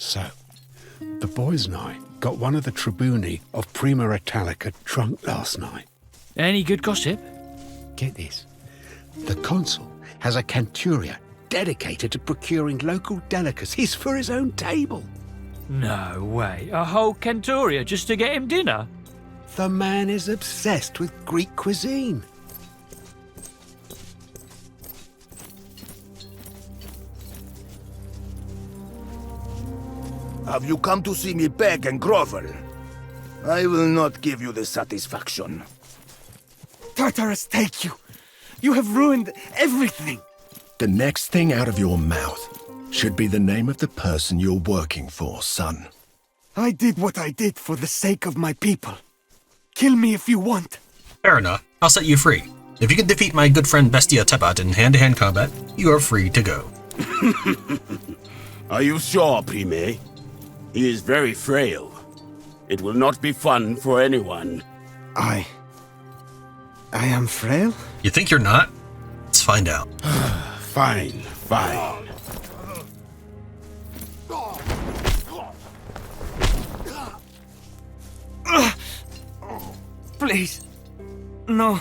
So, the boys and I got one of the tribuni of Prima Italica drunk last night. Any good gossip? Get this. The consul has a canturia dedicated to procuring local delicacies for his own table. No way. A whole Cantoria just to get him dinner? The man is obsessed with Greek cuisine. Have you come to see me beg and grovel? I will not give you this satisfaction. Tartarus, take you! You have ruined everything! The next thing out of your mouth should be the name of the person you're working for, son. I did what I did for the sake of my people. Kill me if you want. Fair enough. I'll set you free. If you can defeat my good friend Bestia Tepat in hand-to-hand combat, you are free to go. Are you sure, Prime? He is very frail. It will not be fun for anyone. I am frail? You think you're not? Let's find out. Fine. Please. No.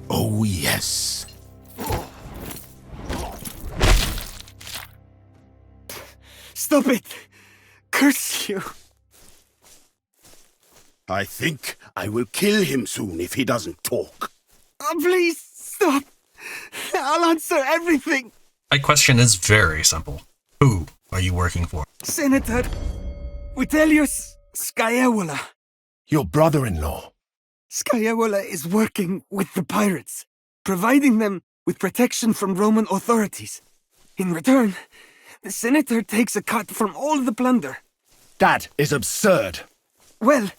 Oh, yes. Stop it! Curse you! I think I will kill him soon if he doesn't talk. Please, stop! I'll answer everything! My question is very simple. Who are you working for? Senator Vitellius Scaevola. Your brother-in-law. Scaevola is working with the pirates, providing them with protection from Roman authorities. In return, the senator takes a cut from all the plunder. That is absurd. Well,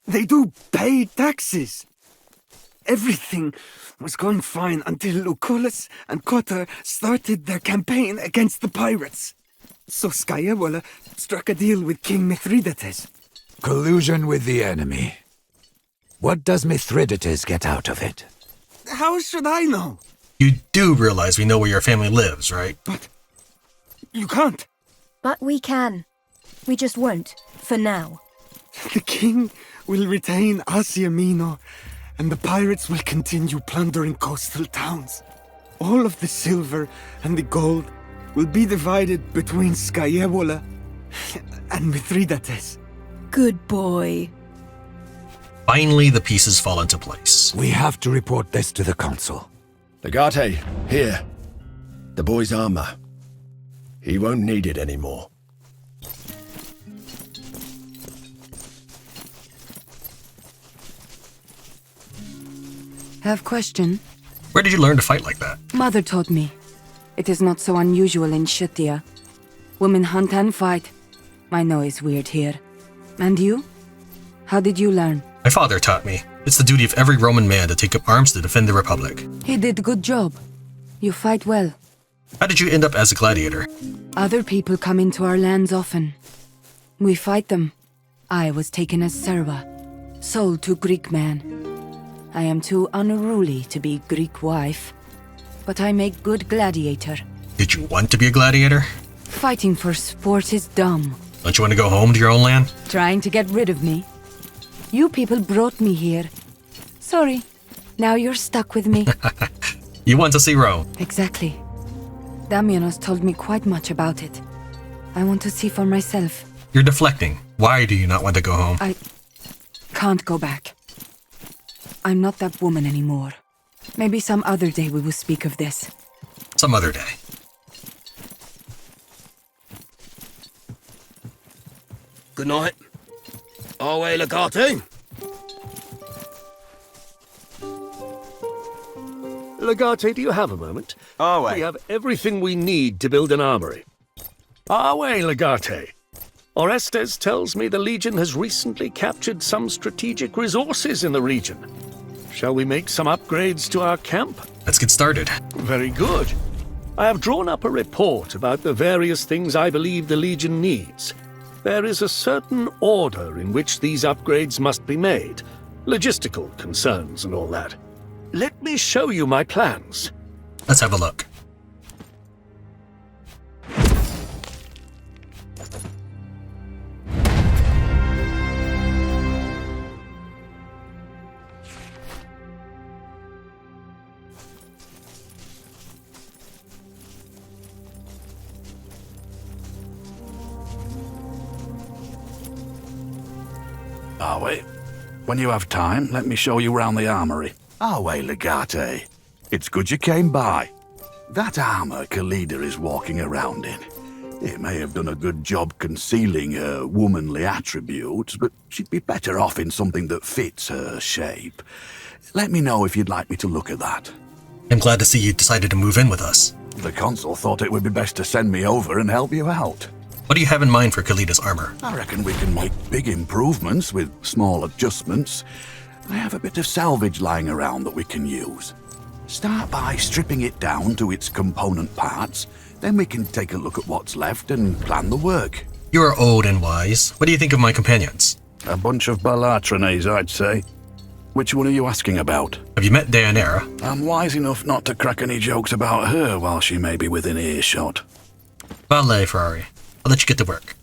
they do pay taxes. Everything was going fine until Lucullus and Cotter started their campaign against the pirates. So Scaevola struck a deal with King Mithridates. Collusion with the enemy. What does Mithridates get out of it? How should I know? You do realize we know where your family lives, right? But you can't. But we can. We just won't, for now. The king will retain Asia Minor, and the pirates will continue plundering coastal towns. All of the silver and the gold will be divided between Scaevola and Mithridates. Good boy. Finally, the pieces fall into place. We have to report this to the consul. Legate, here. The boy's armor. He won't need it anymore. Have question? Where did you learn to fight like that? Mother taught me. It is not so unusual in Scythia. Women hunt and fight. I know it's weird here. And you? How did you learn? My father taught me. It's the duty of every Roman man to take up arms to defend the Republic. He did a good job. You fight well. How did you end up as a gladiator? Other people come into our lands often. We fight them. I was taken as serva, sold to Greek man. I am too unruly to be Greek wife, but I make good gladiator. Did you want to be a gladiator? Fighting for sport is dumb. Don't you want to go home to your own land? Trying to get rid of me. You people brought me here. Sorry. Now you're stuck with me. You want to see Rome? Exactly. Damianos told me quite much about it. I want to see for myself. You're deflecting. Why do you not want to go home? I can't go back. I'm not that woman anymore. Maybe some other day we will speak of this. Some other day. Good night. Away, Legate. Legate, do you have a moment? Away. We have everything we need to build an armory. Away, Legate. Orestes tells me the Legion has recently captured some strategic resources in the region. Shall we make some upgrades to our camp? Let's get started. Very good. I have drawn up a report about the various things I believe the Legion needs. There is a certain order in which these upgrades must be made. Logistical concerns and all that. Let me show you my plans. Let's have a look. Are we? When you have time, let me show you round the armory. Away, Legate. It's good you came by. That armor Khalida is walking around in. It may have done a good job concealing her womanly attributes, but she'd be better off in something that fits her shape. Let me know if you'd like me to look at that. I'm glad to see you decided to move in with us. The consul thought it would be best to send me over and help you out. What do you have in mind for Khalida's armor? I reckon we can make big improvements with small adjustments. I have a bit of salvage lying around that we can use. Start by stripping it down to its component parts, then we can take a look at what's left and plan the work. You are old and wise. What do you think of my companions? A bunch of Balatrenes, I'd say. Which one are you asking about? Have you met Deianira? I'm wise enough not to crack any jokes about her while she may be within earshot. Valet, Ferrari. I'll let you get to work.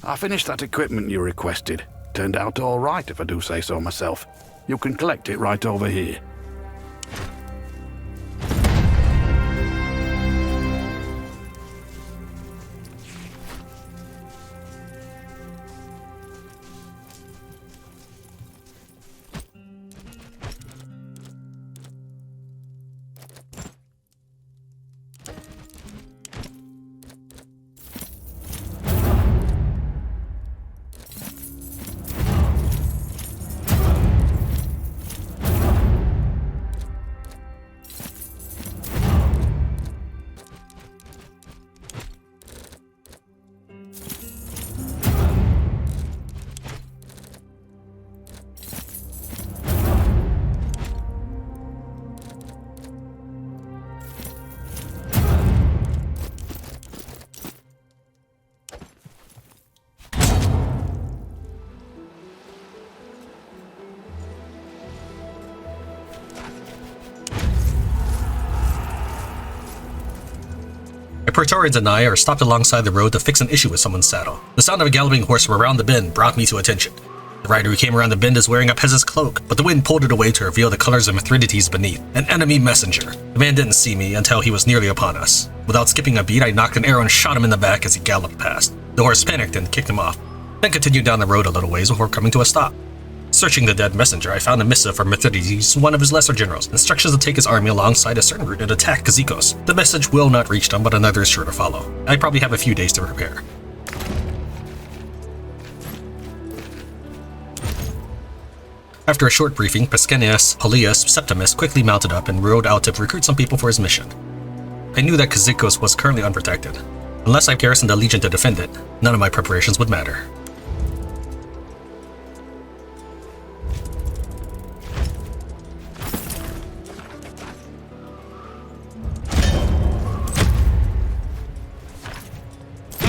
I finished that equipment you requested. Turned out all right, if I do say so myself. You can collect it right over here. Praetorians and I are stopped alongside the road to fix an issue with someone's saddle. The sound of a galloping horse from around the bend brought me to attention. The rider who came around the bend is wearing a peasant's cloak, but the wind pulled it away to reveal the colors of Mithridates beneath. An enemy messenger. The man didn't see me until he was nearly upon us. Without skipping a beat, I knocked an arrow and shot him in the back as he galloped past. The horse panicked and kicked him off, then continued down the road a little ways before coming to a stop. Searching the dead messenger, I found a missive from Mithridates, one of his lesser generals, instructions to take his army alongside a certain route and attack Kazikos. The message will not reach them, but another is sure to follow. I probably have a few days to prepare. After a short briefing, Pescennius Paulius Septimus quickly mounted up and rode out to recruit some people for his mission. I knew that Kazikos was currently unprotected. Unless I garrisoned a legion to defend it, none of my preparations would matter.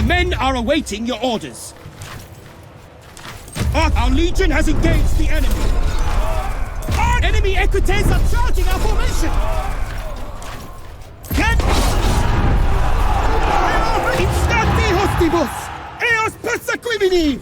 Men are awaiting your orders. Our legion has engaged the enemy. Our enemy equites are charging our formation. Get! Instati hostibus! Eos persequimini!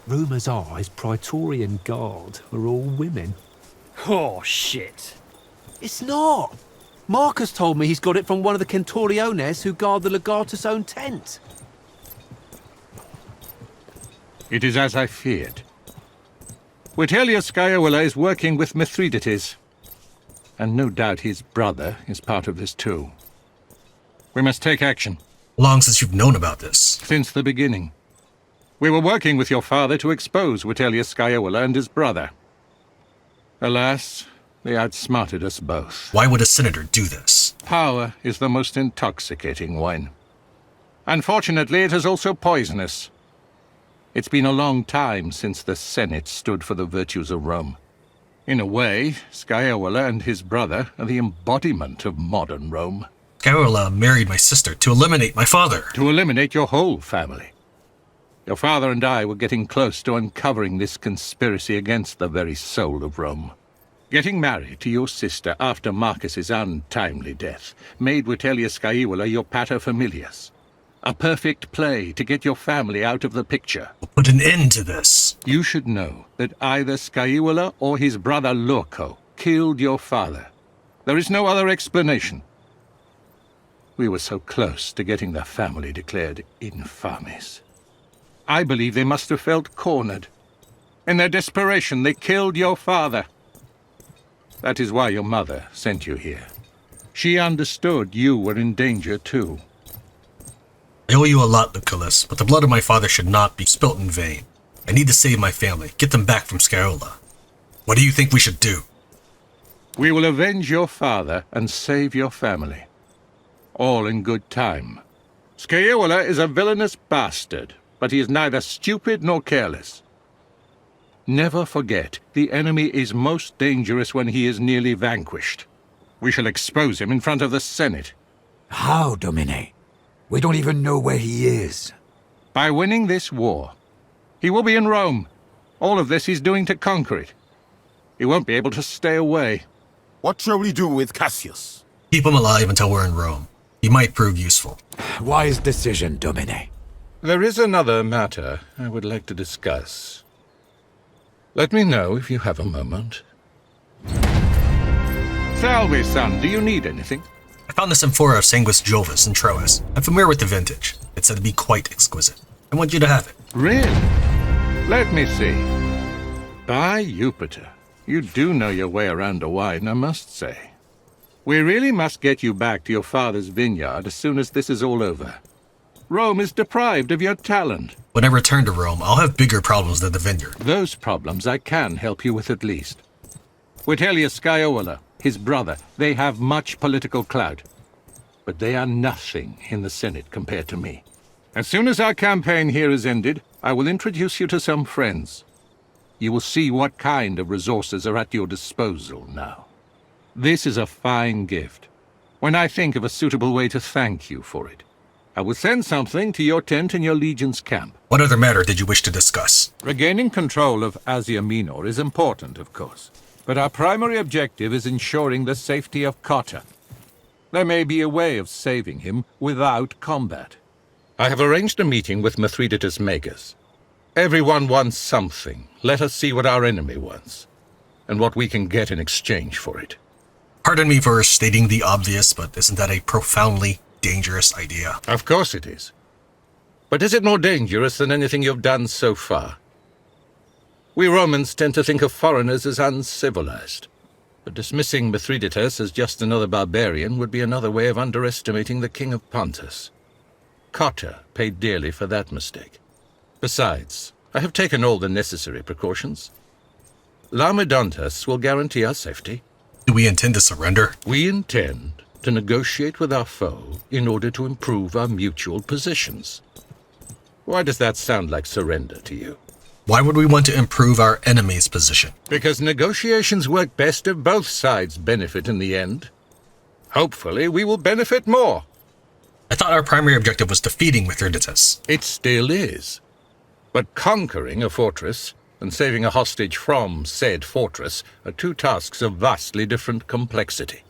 Rumours are his Praetorian Guard are all women. Oh, shit. It's not. Marcus told me he's got it from one of the Centuriones who guard the Legatus' own tent. It is as I feared. Vitellius Scaevola is working with Mithridates, and no doubt his brother is part of this too. We must take action. Long since you've known about this? Since the beginning. We were working with your father to expose Vitellius Scaevola and his brother. Alas, they outsmarted us both. Why would a senator do this? Power is the most intoxicating wine. Unfortunately, it is also poisonous. It's been a long time since the Senate stood for the virtues of Rome. In a way, Scaevola and his brother are the embodiment of modern Rome. Scaevola married my sister to eliminate my father. To eliminate your whole family. Your father and I were getting close to uncovering this conspiracy against the very soul of Rome. Getting married to your sister after Marcus's untimely death made Vitellius Scaevola your paterfamilias. A perfect play to get your family out of the picture. Put an end to this. You should know that either Scaevola or his brother Lorica killed your father. There is no other explanation. We were so close to getting the family declared infames. I believe they must have felt cornered. In their desperation, they killed your father. That is why your mother sent you here. She understood you were in danger too. I owe you a lot, Lucullus, but the blood of my father should not be spilt in vain. I need to save my family, get them back from Scaevola. What do you think we should do? We will avenge your father and save your family. All in good time. Scaevola is a villainous bastard, but he is neither stupid nor careless. Never forget, the enemy is most dangerous when he is nearly vanquished. We shall expose him in front of the Senate. How, Domine? We don't even know where he is. By winning this war. He will be in Rome. All of this he's doing to conquer it. He won't be able to stay away. What shall we do with Cassius? Keep him alive until we're in Rome. He might prove useful. Wise decision, Domine. There is another matter I would like to discuss. Let me know if you have a moment. Salve, son. Do you need anything? I found this amphora of Sanguis Jovis in Troas. I'm familiar with the vintage. It's said to be quite exquisite. I want you to have it. Really? Let me see. By Jupiter, you do know your way around a wine, I must say. We really must get you back to your father's vineyard as soon as this is all over. Rome is deprived of your talent. When I return to Rome, I'll have bigger problems than the vineyard. Those problems I can help you with at least. Vitellius Scaevola, his brother, they have much political clout. But they are nothing in the Senate compared to me. As soon as our campaign here is ended, I will introduce you to some friends. You will see what kind of resources are at your disposal now. This is a fine gift. When I think of a suitable way to thank you for it, I will send something to your tent in your legion's camp. What other matter did you wish to discuss? Regaining control of Asia Minor is important, of course. But our primary objective is ensuring the safety of Cotta. There may be a way of saving him without combat. I have arranged a meeting with Mithridates' makers. Everyone wants something. Let us see what our enemy wants, and what we can get in exchange for it. Pardon me for stating the obvious, but isn't that a profoundly dangerous idea? Of course it is. But is it more dangerous than anything you've done so far? We Romans tend to think of foreigners as uncivilized. But dismissing Mithridates as just another barbarian would be another way of underestimating the King of Pontus. Cotta paid dearly for that mistake. Besides, I have taken all the necessary precautions. Laomedontus will guarantee our safety. Do we intend to surrender? We intend to negotiate with our foe in order to improve our mutual positions. Why does that sound like surrender to you? Why would we want to improve our enemy's position? Because negotiations work best if both sides benefit in the end. Hopefully, we will benefit more. I thought our primary objective was defeating Mithridates. It still is. But conquering a fortress and saving a hostage from said fortress are two tasks of vastly different complexity.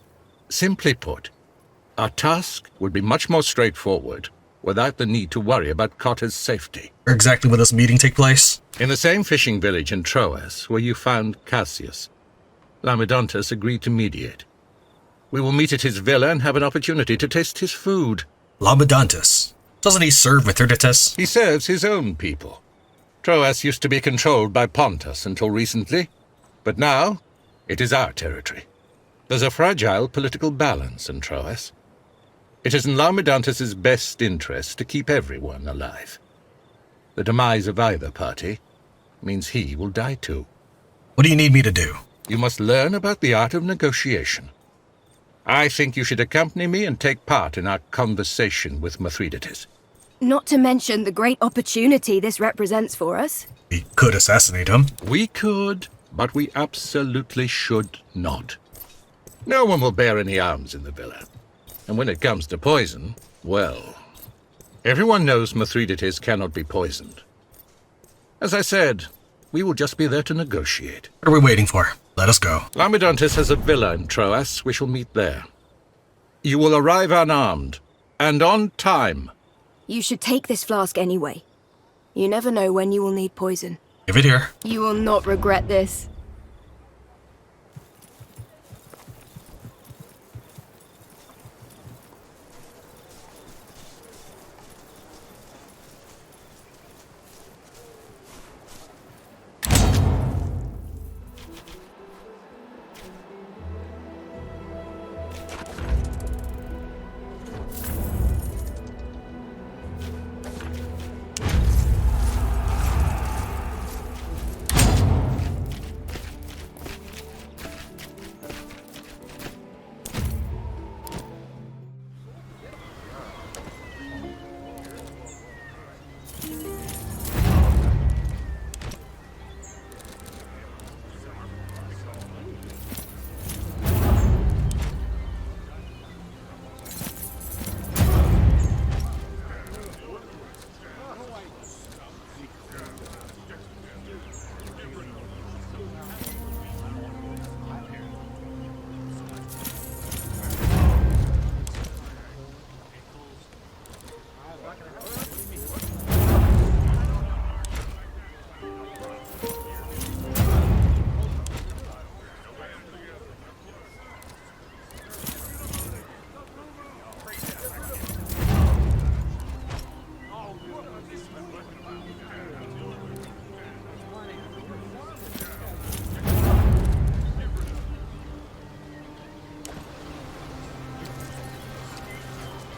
Simply put, our task would be much more straightforward without the need to worry about Cotta's safety. Where exactly will this meeting take place? In the same fishing village in Troas where you found Cassius, Lamedontus agreed to mediate. We will meet at his villa and have an opportunity to taste his food. Lamedontus? Doesn't he serve Mithridates? He serves his own people. Troas used to be controlled by Pontus until recently, but now it is our territory. There's a fragile political balance in Troas. It is in Lamedontus's best interest to keep everyone alive. The demise of either party means he will die too. What do you need me to do? You must learn about the art of negotiation. I think you should accompany me and take part in our conversation with Mithridates. Not to mention the great opportunity this represents for us. We could assassinate him. We could, but we absolutely should not. No one will bear any arms in the villa. And when it comes to poison, well, everyone knows Mithridates cannot be poisoned. As I said, we will just be there to negotiate. What are we waiting for? Let us go. Lamedontus has a villa in Troas. We shall meet there. You will arrive unarmed, and on time. You should take this flask anyway. You never know when you will need poison. Give it here. You will not regret this.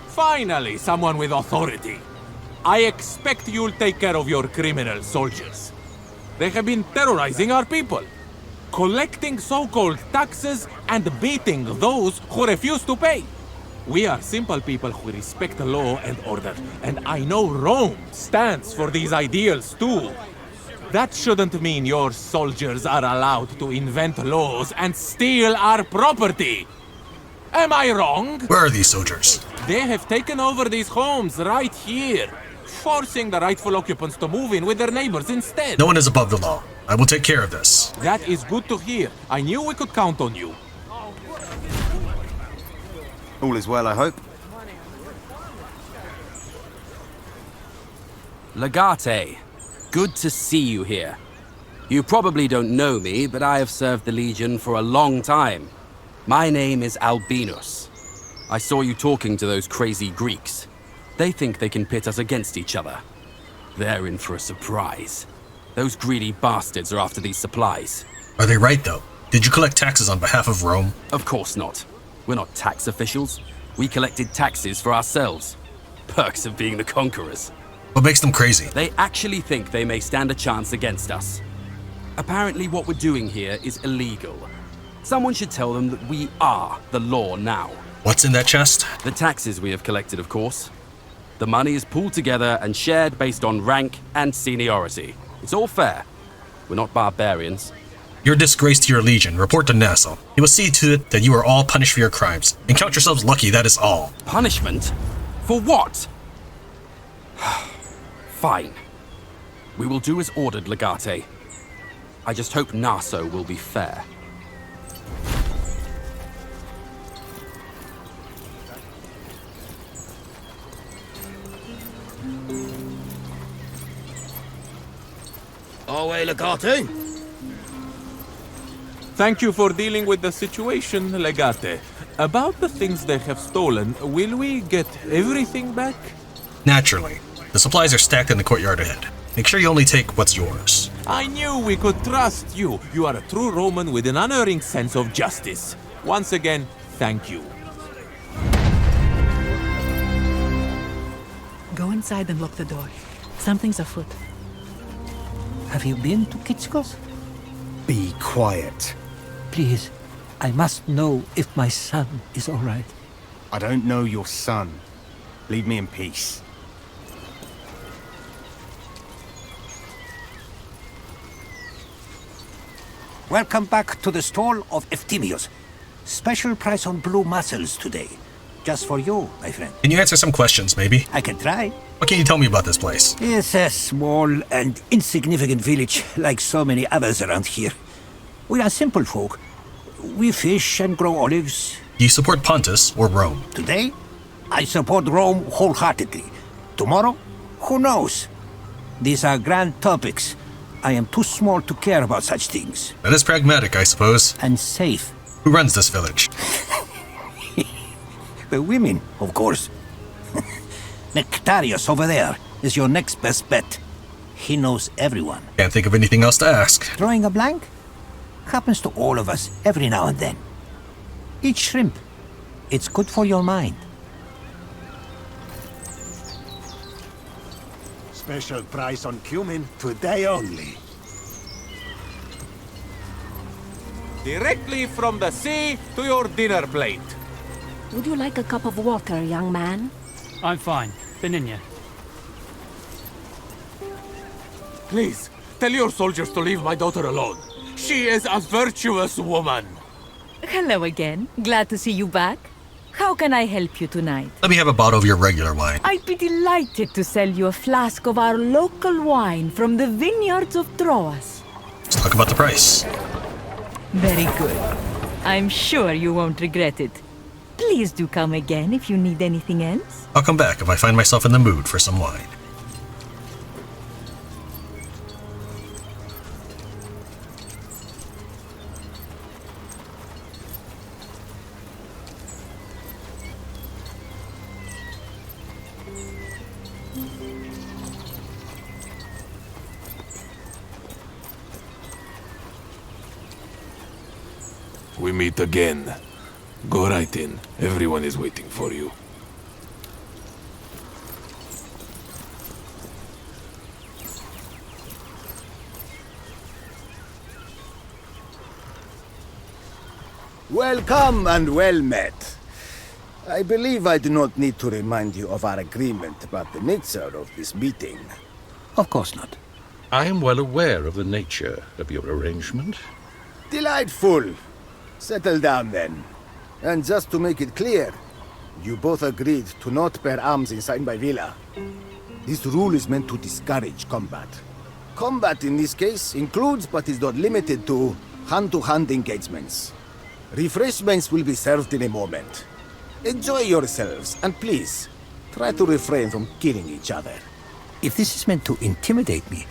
Finally, someone with authority. I expect you'll take care of your criminal soldiers. They have been terrorizing our people, collecting so-called taxes and beating those who refuse to pay. We are simple people who respect law and order, and I know Rome stands for these ideals too. That shouldn't mean your soldiers are allowed to invent laws and steal our property. Am I wrong? Where are these soldiers? They have taken over these homes right here, forcing the rightful occupants to move in with their neighbors instead. No one is above the law. I will take care of this. That is good to hear. I knew we could count on you. All is well, I hope. Legate, good to see you here. You probably don't know me, but I have served the Legion for a long time. My name is Albinus. I saw you talking to those crazy Greeks. They think they can pit us against each other. They're in for a surprise. Those greedy bastards are after these supplies. Are they right, though? Did you collect taxes on behalf of Rome? Of course not. We're not tax officials. We collected taxes for ourselves. Perks of being the conquerors. What makes them crazy? They actually think they may stand a chance against us. Apparently what we're doing here is illegal. Someone should tell them that we are the law now. What's in that chest? The taxes we have collected, of course. The money is pooled together and shared based on rank and seniority. It's all fair. We're not barbarians. You're a disgrace to your legion. Report to Nassau. He will see to it that you are all punished for your crimes. And count yourselves lucky, that is all. Punishment? For what? Fine. We will do as ordered, Legate. I just hope Nassau will be fair. way, Legate. Thank you for dealing with the situation, Legate. About the things they have stolen, will we get everything back? Naturally. The supplies are stacked in the courtyard ahead. Make sure you only take what's yours. I knew we could trust you. You are a true Roman with an unerring sense of justice. Once again, thank you. Go inside and lock the door. Something's afoot. Have you been to Kitskos? Be quiet. Please, I must know if my son is all right. I don't know your son. Leave me in peace. Welcome back to the stall of Eftimios. Special price on blue mussels today. Just for you, my friend. Can you answer some questions, maybe? I can try. What can you tell me about this place? It's a small and insignificant village, like so many others around here. We are simple folk. We fish and grow olives. Do you support Pontus or Rome? Today, I support Rome wholeheartedly. Tomorrow, who knows? These are grand topics. I am too small to care about such things. That is pragmatic, I suppose. And safe. Who runs this village? The women, of course. Nectarius over there is your next best bet. He knows everyone. Can't think of anything else to ask. Drawing a blank? Happens to all of us every now and then. Eat shrimp. It's good for your mind. Special price on cumin today only. Directly from the sea to your dinner plate. Would you like a cup of water, young man? I'm fine. Beninia. Please, tell your soldiers to leave my daughter alone. She is a virtuous woman. Hello again. Glad to see you back. How can I help you tonight? Let me have a bottle of your regular wine. I'd be delighted to sell you a flask of our local wine from the vineyards of Troas. Let's talk about the price. Very good. I'm sure you won't regret it. Please do come again if you need anything else. I'll come back if I find myself in the mood for some wine. We meet again. Go right in. Everyone is waiting for you. Welcome and well met. I believe I do not need to remind you of our agreement about the nature of this meeting. Of course not. I am well aware of the nature of your arrangement. Delightful. Settle down then. And just to make it clear, you both agreed to not bear arms inside my villa. This rule is meant to discourage combat. Combat in this case includes but is not limited to hand-to-hand engagements. Refreshments will be served in a moment. Enjoy yourselves, and please, try to refrain from killing each other. If this is meant to intimidate me,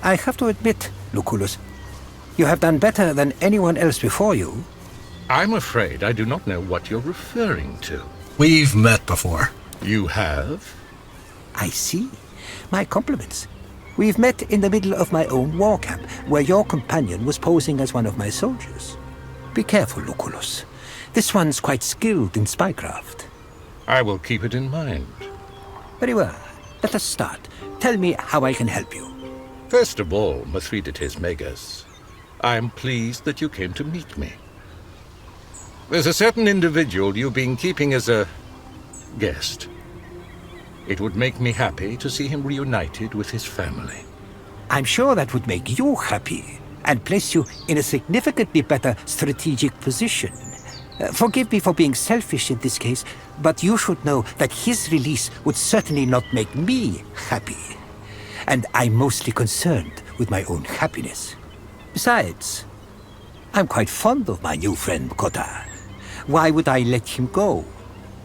I have to admit, Lucullus, you have done better than anyone else before you. I'm afraid I do not know what you're referring to. We've met before. You have? I see. My compliments. We've met in the middle of my own war camp, where your companion was posing as one of my soldiers. Be careful, Lucullus. This one's quite skilled in spycraft. I will keep it in mind. Very well. Let us start. Tell me how I can help you. First of all, Mithridates Megas, I am pleased that you came to meet me. There's a certain individual you've been keeping as a guest. It would make me happy to see him reunited with his family. I'm sure that would make you happy and place you in a significantly better strategic position. Forgive me for being selfish in this case, but you should know that his release would certainly not make me happy. And I'm mostly concerned with my own happiness. Besides, I'm quite fond of my new friend Kota. Why would I let him go?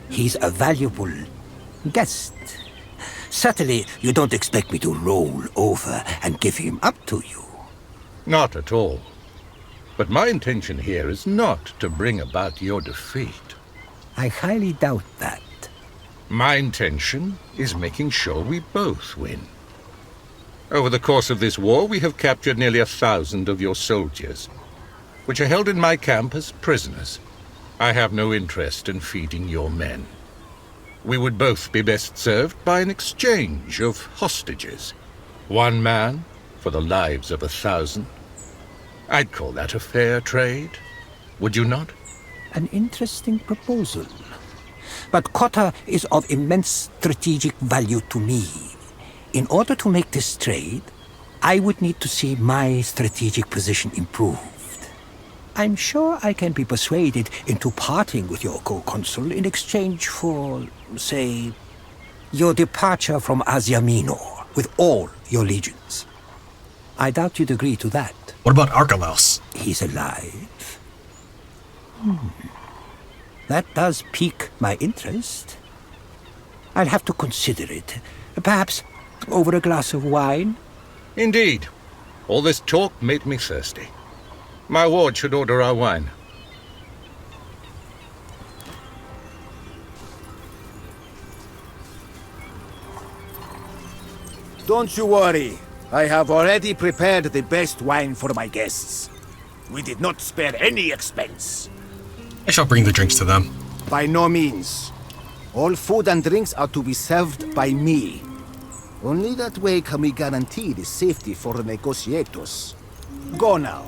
He's a valuable guest. Certainly, you don't expect me to roll over and give him up to you. Not at all. But my intention here is not to bring about your defeat. I highly doubt that. My intention is making sure we both win. Over the course of this war, we have captured nearly 1,000 of your soldiers, which are held in my camp as prisoners. I have no interest in feeding your men. We would both be best served by an exchange of hostages. One man for the lives of 1,000. I'd call that a fair trade, would you not? An interesting proposal. But Cotta is of immense strategic value to me. In order to make this trade, I would need to see my strategic position improved. I'm sure I can be persuaded into parting with your co-consul in exchange for, say, your departure from Asia Minor with all your legions. I doubt you'd agree to that. What about Heracles? He's alive. That does pique my interest. I'll have to consider it. Perhaps over a glass of wine? Indeed. All this talk made me thirsty. My ward should order our wine. Don't you worry. I have already prepared the best wine for my guests. We did not spare any expense. I shall bring the drinks to them. By no means. All food and drinks are to be served by me. Only that way can we guarantee the safety for the negotiators. Go now.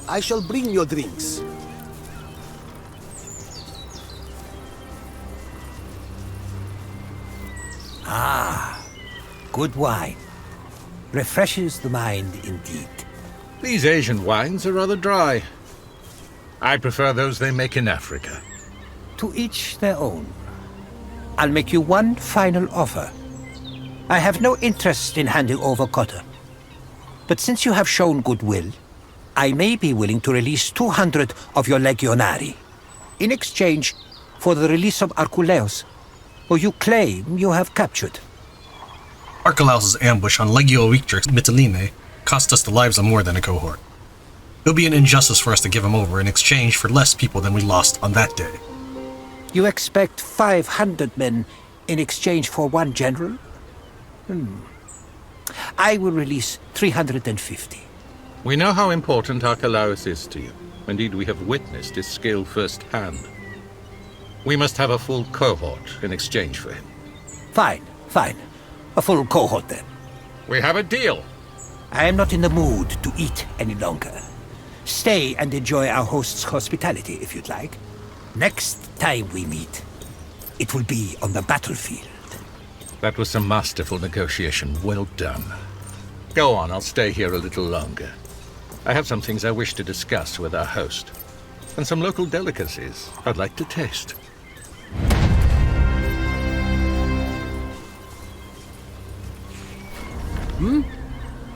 I shall bring your drinks. Ah, good wine. Refreshes the mind indeed. These Asian wines are rather dry. I prefer those they make in Africa. To each their own. I'll make you one final offer. I have no interest in handing over Cotta. But since you have shown goodwill, I may be willing to release 200 of your legionari in exchange for the release of Arculeus, who you claim you have captured. Heracles' ambush on Legio Victor Mytilene cost us the lives of more than a cohort. It would be an injustice for us to give him over in exchange for less people than we lost on that day. You expect 500 men in exchange for one general? I will release 350. We know how important Archelaus is to you. Indeed, we have witnessed his skill firsthand. We must have a full cohort in exchange for him. Fine. A full cohort then. We have a deal. I am not in the mood to eat any longer. Stay and enjoy our host's hospitality if you'd like. Next time we meet, it will be on the battlefield. That was some masterful negotiation. Well done. Go on, I'll stay here a little longer. I have some things I wish to discuss with our host, and some local delicacies I'd like to taste.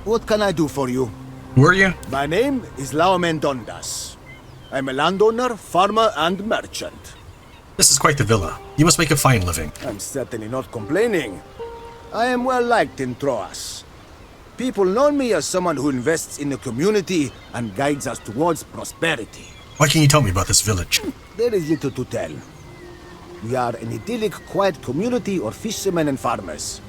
What can I do for you? Who are you? My name is Laomendondas. I'm a landowner, farmer, and merchant. This is quite the villa. You must make a fine living. I'm certainly not complaining. I am well liked in Troas. People know me as someone who invests in the community and guides us towards prosperity. What can you tell me about this village? There is little to tell. We are an idyllic, quiet community of fishermen and farmers.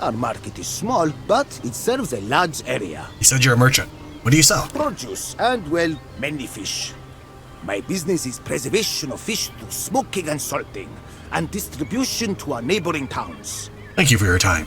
Our market is small, but it serves a large area. You said you're a merchant. What do you sell? Produce and, well, many fish. My business is preservation of fish through smoking and salting, and distribution to our neighboring towns. Thank you for your time.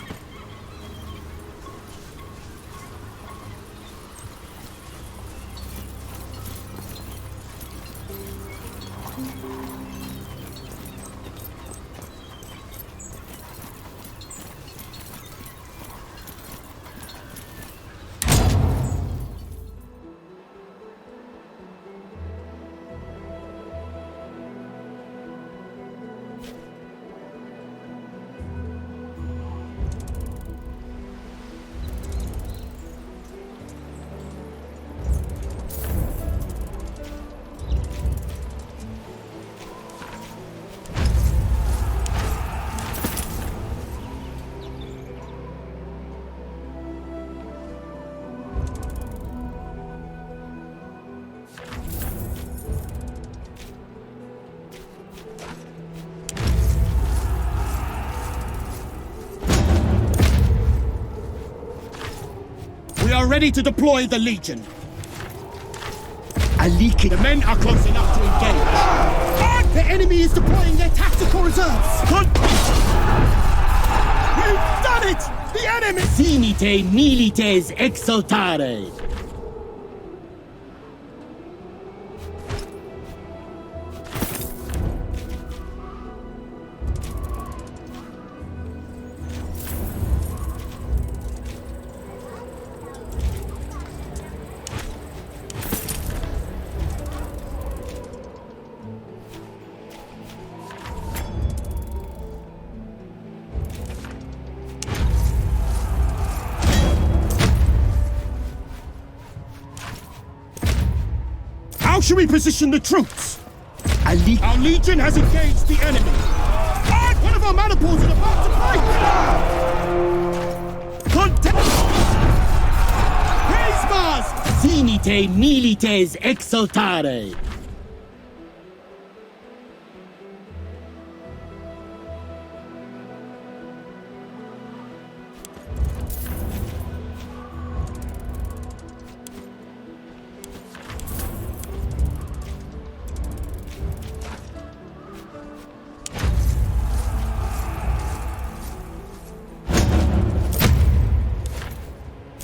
are ready to deploy the Legion. The men are close enough to engage. The enemy is deploying their tactical reserves. We've done it! The enemy! Finite milites exultare. How should we position the troops? Our Legion has engaged the enemy. One of our maniples is about to break! Contact! Praise Mars! Finite milites exultare.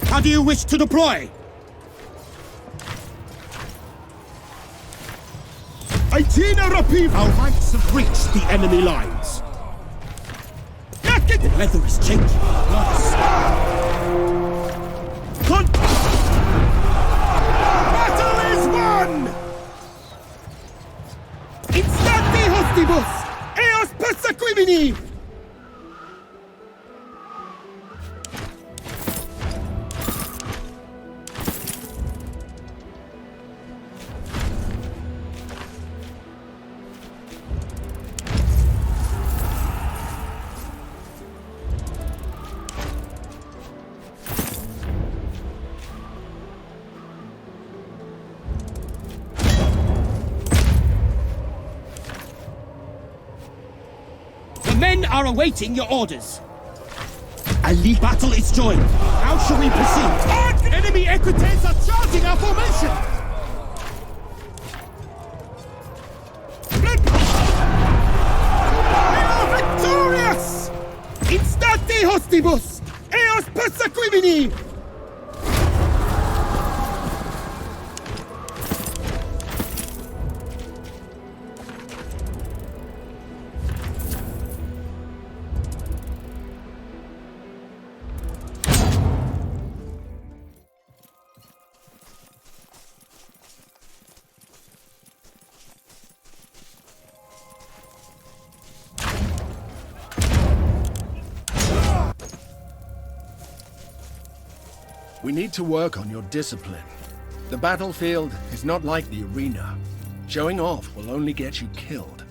How do you wish to deploy? Itina Rapiv! Our ranks have reached the enemy lines. The weather is changing. Battle is won! Instanti hostibus! Eos persequimini! Men are awaiting your orders. Battle is joined. How shall we proceed? Enemy equites are charging our formation. We are victorious! Instanti hostibus! Eos persequimini! We need to work on your discipline. The battlefield is not like the arena. Showing off will only get you killed.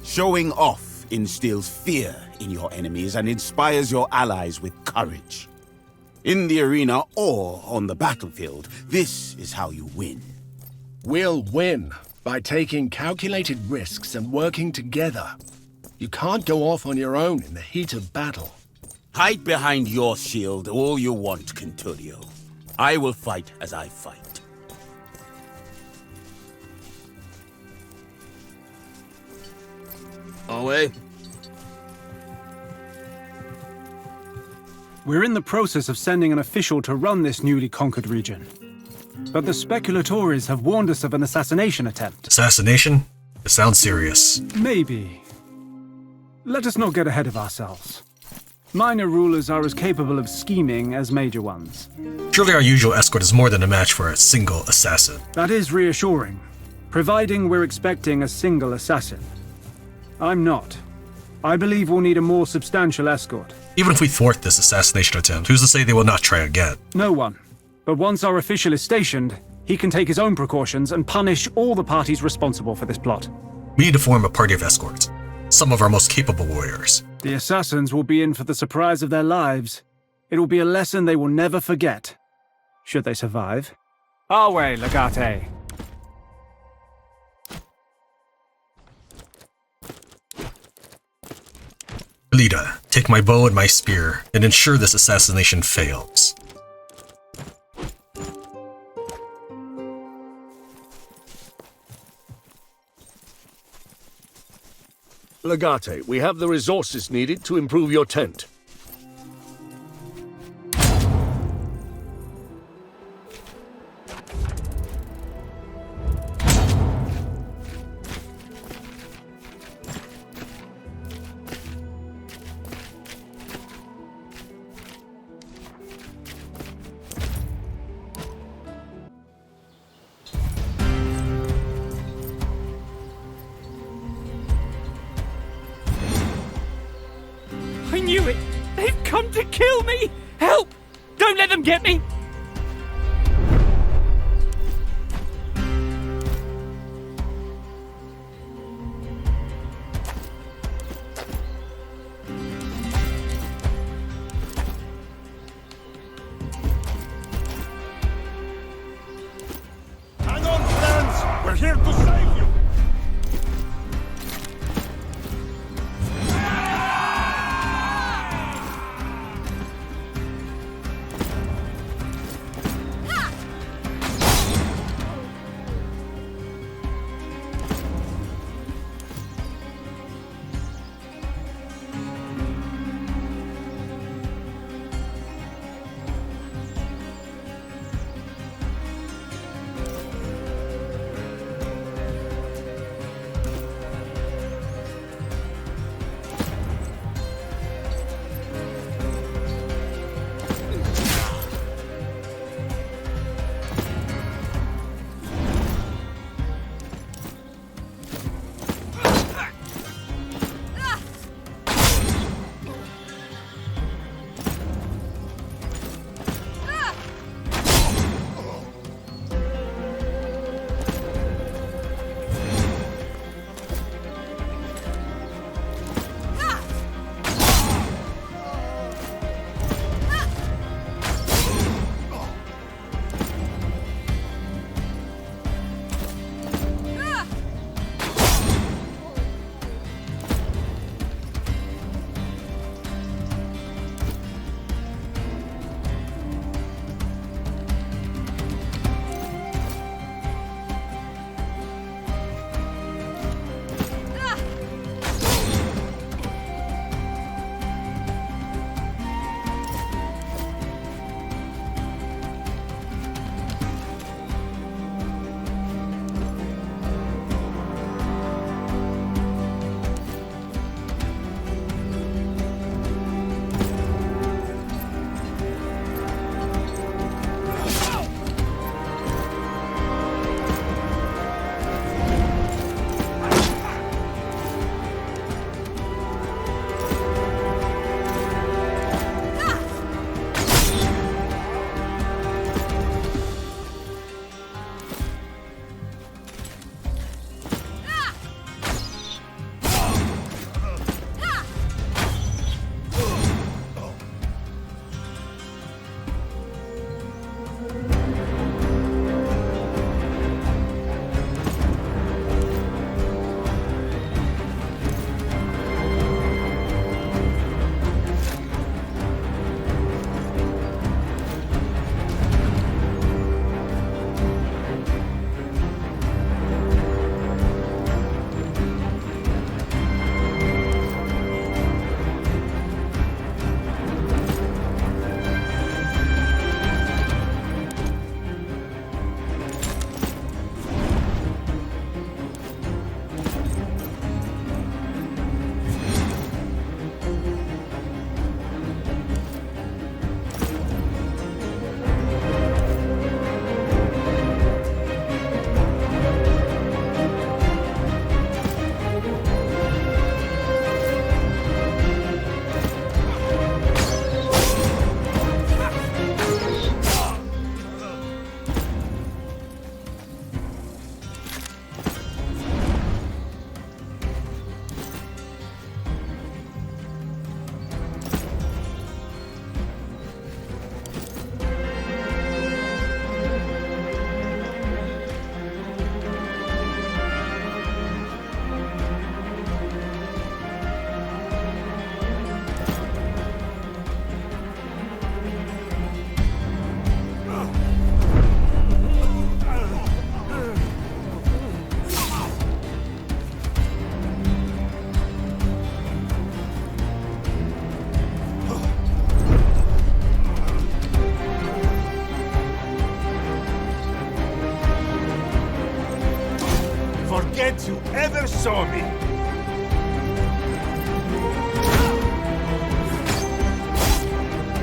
Showing off instills fear in your enemies and inspires your allies with courage. In the arena or on the battlefield, this is how you win. We'll win by taking calculated risks and working together. You can't go off on your own in the heat of battle. Hide behind your shield all you want, Centurio. I will fight as I fight. Away. We're in the process of sending an official to run this newly conquered region. But the speculatores have warned us of an assassination attempt. Assassination? It sounds serious. Maybe. Let us not get ahead of ourselves. Minor rulers are as capable of scheming as major ones. Surely our usual escort is more than a match for a single assassin. That is reassuring, providing we're expecting a single assassin. I'm not. I believe we'll need a more substantial escort. Even if we thwart this assassination attempt, who's to say they will not try again? No one. But once our official is stationed, he can take his own precautions and punish all the parties responsible for this plot. We need to form a party of escorts. Some of our most capable warriors. The assassins will be in for the surprise of their lives. It will be a lesson they will never forget. Should they survive. Our way, Legate. Leader, take my bow and my spear, and ensure this assassination fails. Legate, we have the resources needed to improve your tent. I knew it! They've come to kill me! Help! Don't let them get me! Hang on, friends! We're here to save you! saw me.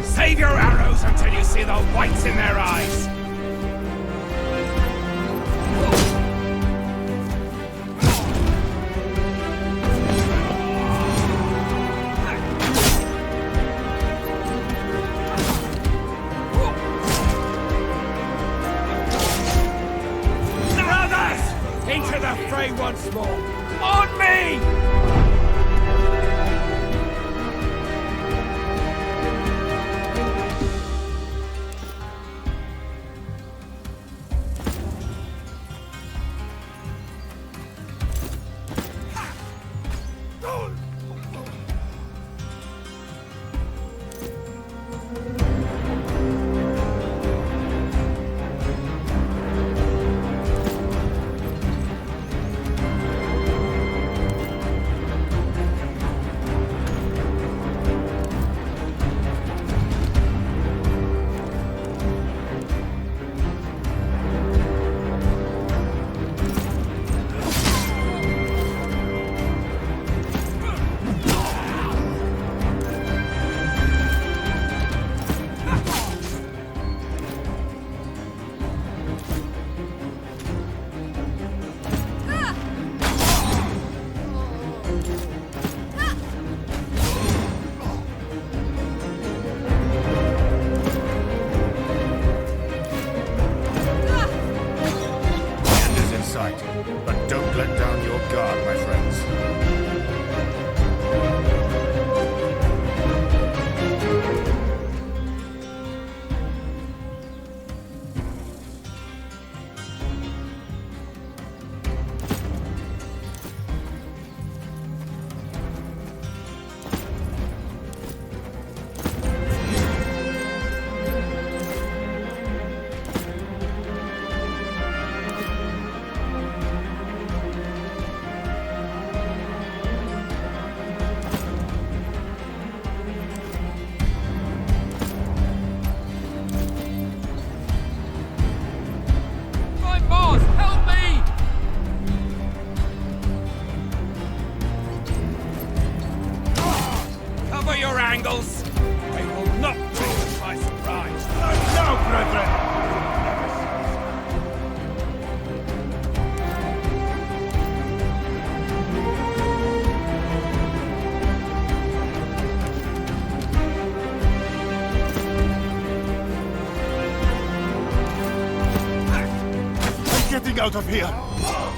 Save your arrows until you see the whites in their eyes! Brothers! Into the fray once more! On me! But don't let down your guard, my friends. Angles. They will not take us by surprise. No, brethren! I'm getting out of here!